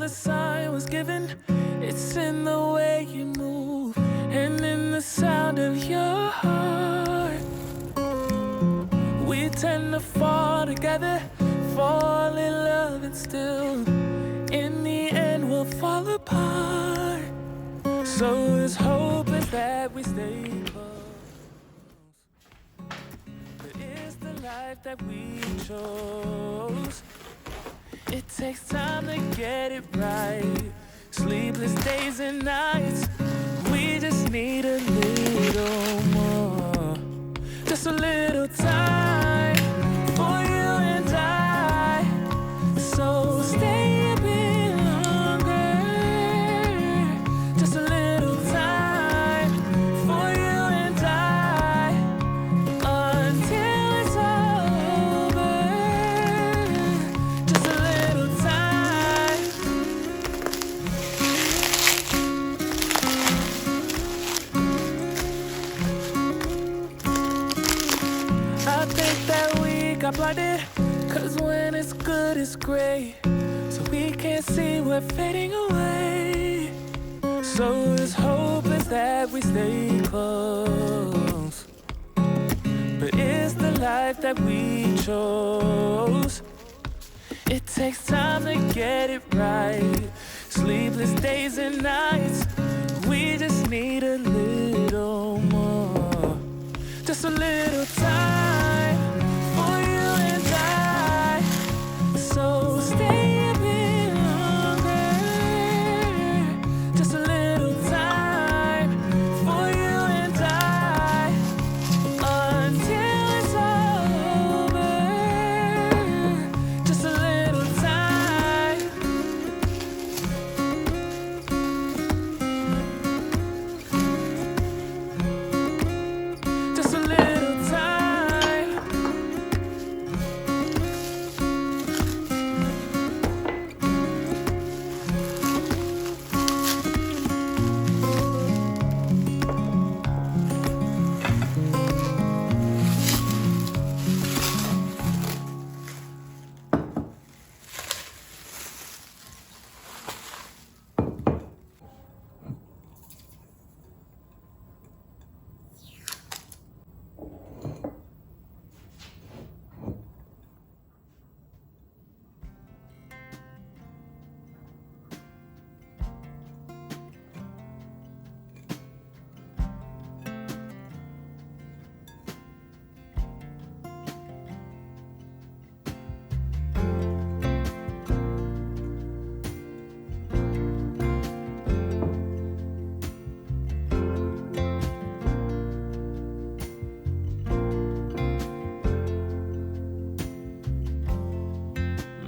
the sign was given. It's in the way you move and in the sound of your heart. We tend to fall together, fall in love, and still in the end we'll fall apart. So as hope is that we stay close, but it's the life that we chose. It takes time to get it right, sleepless days and nights. We just need a little more, just a little time for you and I. So stay a bit longer, just a little time for you and I, until it's over. Just a little time. I think that we got blinded, 'cause when it's good it's great, so we can't see we're fading away. So as hope is that we stay close, but it's the life that we chose. It takes time to get it right, sleepless days and nights. We just need a little more, just a little time for you and I. So stay a bit longer, just a little time for you and I, until it's over. Just a little time. Just a little time.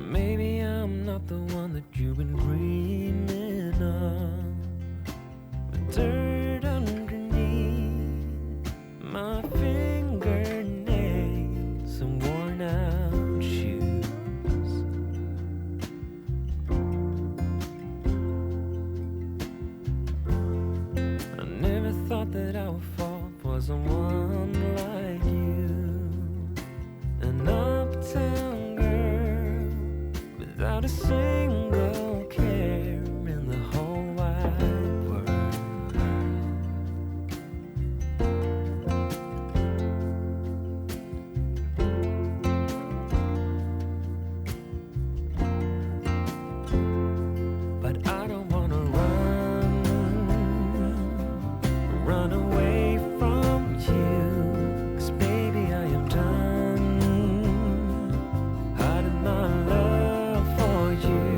Maybe I'm not the one that you've been dreaming of, the dirt underneath my fingernails and worn out shoes. I never thought that I would fall for someone like you, an uptown girl without a single care in the whole wide world. But I don't wanna run away from you, 'cause baby I am done hiding my love for you.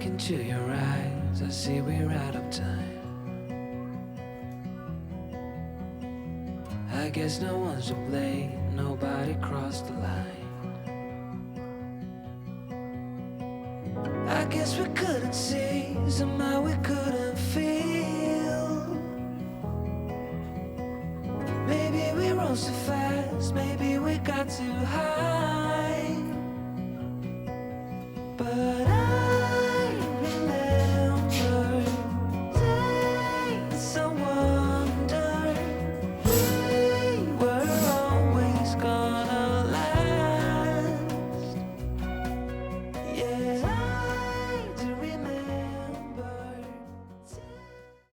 look into your eyes, I see we're out of time. I guess no one's to blame, nobody crossed the line. I guess we couldn't see, somehow we couldn't feel.